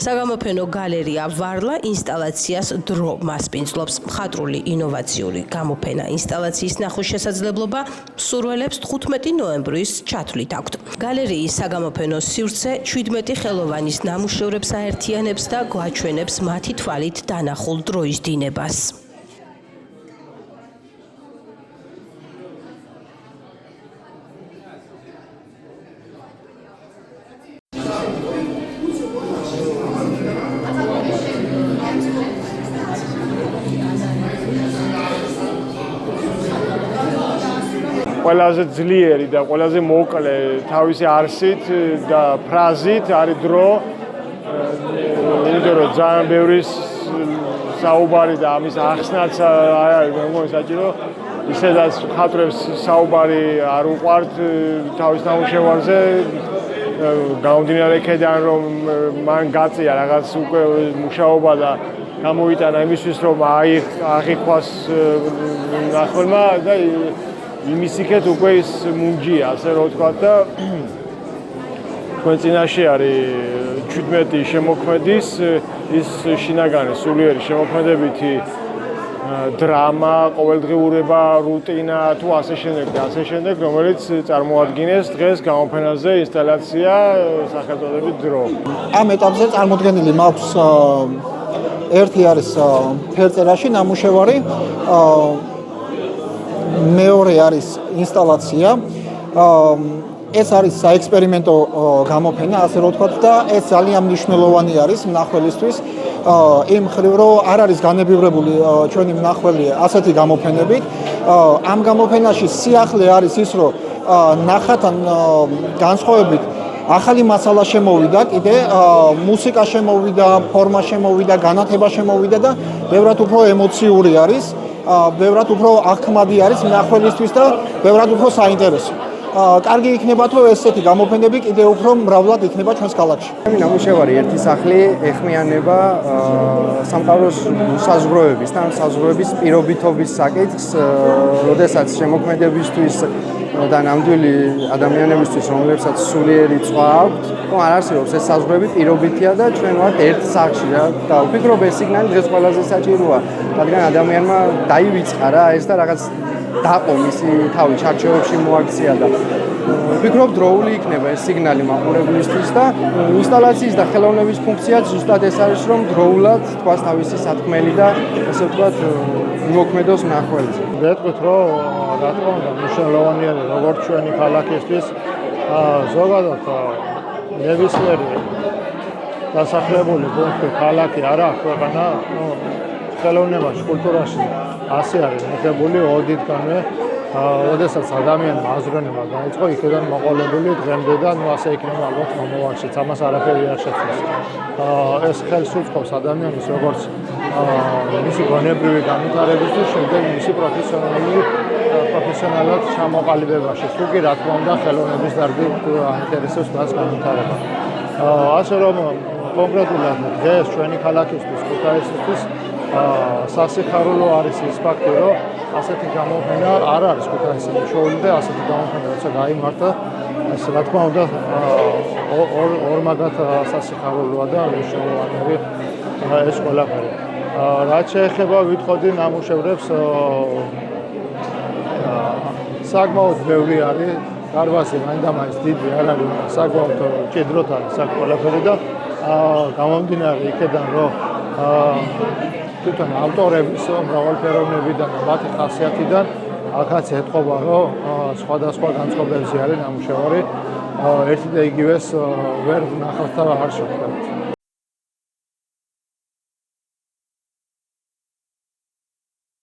საგამოფენო გალერეა ვარლა ინსტალაციას დრო მასპინძლობს. მხატვრული ინოვაციური გამოფენა ინსტალაციის ნახვის შესაძლებლობა მსურველებს 15 ნოემბრის ჩათვლით აქვთ. გალერეის საგამოფენო სივრცე 17 ხელოვანის ნამუშევრებს აერთიანებს და გვაჩვენებს მათი თვალით დანახულ დროის დინებას. ყველაზე ძლიერი და ყველაზე მოკლე თავისი არსით და ფრაზით არის დრო. იმიტომ რომ ძალიან ბევრი საუბარი და ამის ახსნაც არ არის მეგონი საჭირო. ისედაც მხატვრებს საუბარი არ უყვართ თავის ნამუშევარზე. გამომდინარე იქედან რომ მან გაწია რაღაც უკვე მუშაობა და გამოვიტანა იმისთვის რომ აღიქვას ნახველმა და იმის იქეთ უკვე ის მუნჯია, ასე რომ ვთქვა და თქვენ წინაშე არის 17 შემოქმედის ის შინაგანი სულიერი შემოქმედებითი დრამა, ყოველდღიურება, რუტინა თუ ასე შემდეგ, რომელიც წარმოადგენს დღეს გამოფენაზე ინსტალაცია სახელწოდებით დრო. ამ ეტაპზე წარმოდგენილი მაქვს ერთი არის ფერწერაში ნამუშევარი, მეორე არის ინსტალაცია. ეს არის საექსპერიმენტო გამოფენა, ასე რომ ვთქვათ და ეს ძალიან მნიშვნელოვანი არის მნახველისთვის. იმ მხრივ რომ არ არის განებივრებული ჩვენი მნახველი ასეთი გამოფენებით. ამ გამოფენაში სიახლე არის ის, რომ ნახათან განსხვავებით ახალი მასალა შემოვიდა, კიდე მუსიკა შემოვიდა, ფორმა შემოვიდა, განათება შემოვიდა და ბევრად უფრო ემოციური არის. ბევრად უფრო აღქმადი არის მნახველისთვის და ბევრად უფრო საინტერესო. კარგი იქნება თუ ესეთი გამოფენები კიდევ უფრო მრავლად იქნება ჩვენს ქალაქში. ნამუშევარი ერთი სახლი ეხმიანება სამყაროს საზღვროების და საზღვროების პირობითობის საკითხს, როდესაც შემოქმედებისთვის და ნამდვილი ადამიანებისთვის, რომლებსაც სულიერი წვა აქვთ, არ არსებობს ეს საზღვრები პირობითია და ჩვენ ვართ ერთ სახლში და ვფიქრობ ეს სიგნალი დღეს ყველაზე საჭიროა, რადგან ადამიანმა დაივიწყარა ეს და რაღაც დაყო მისი თავი ჩარჩოებში მოაქცია და ვფიქრობ დროული იქნება ეს სიგნალი მაყურებლისთვის და ინსტალაციის და ხელოვნების ფუნქციაც ზუსტად ეს არის, რომ დროულად თქვას თავისი სათქმელი და ასე ვთქვათ იმოქმედოს მნახველზე. ვეტყვით რომ რა თქმა უნდა მნიშვნელოვანია როგორც ჩვენი ქალაქისთვის ზოგადად ნებისმიერი დასახლებული პუნქტი ქალაქი არა ქვეყანა ხელოვნებაში, კულტურაში ასე არის მიღებული ოდითგანვე, როდესაც ადამიანმა აზროვნება დაიწყო, იქიდან მოყოლებული დღემდე და ასე იქნება ალბათ მომავალშიც, ამას არაფერი არ შეცვლის. ეს ხელს უწყობს ადამიანის როგორც მისი გონებრივი განვითარებისთვის, შემდეგ მისი პროფესიონალურად ჩამოყალიბებაში. თუ კი რა თქმა უნდა ხელოვნების დარგი აინტერესებს მას განვითარება. ასე რომ კონკრეტულად დღეს ჩვენი ქალაქისთვის, ქუთაისისთვის სასიხარულო არის ის ფაქტი, რომ ასეთი გამოფენა არ არის ქუთაისში მოშოული და ასეთი გამოფენა როცა გაიმართა, ეს რა თქმა უნდა ორმაგად სასიხარულოა და მნიშვნელოვანია ეს ყველაფერი. რაც შეეხება ვიტყოდი ნამუშევრებს, საკმაოდ ბევრი არის, დარბაზი მაინდამაინც დიდი არ არის, საკმაოდ ჭიდროდ არის აქ ყველაფერი და გამომდინარე იქედან რომ თვითონ ავტორების მრავალფეროვნებიდან და მათი ხასიათიდან აქაც ეთყობა, რომ სხვადასხვა განწყობებზე არის ნამუშევარი, ერთი და იგივეს ვერ ვნახავთ და არ შევხვდებით.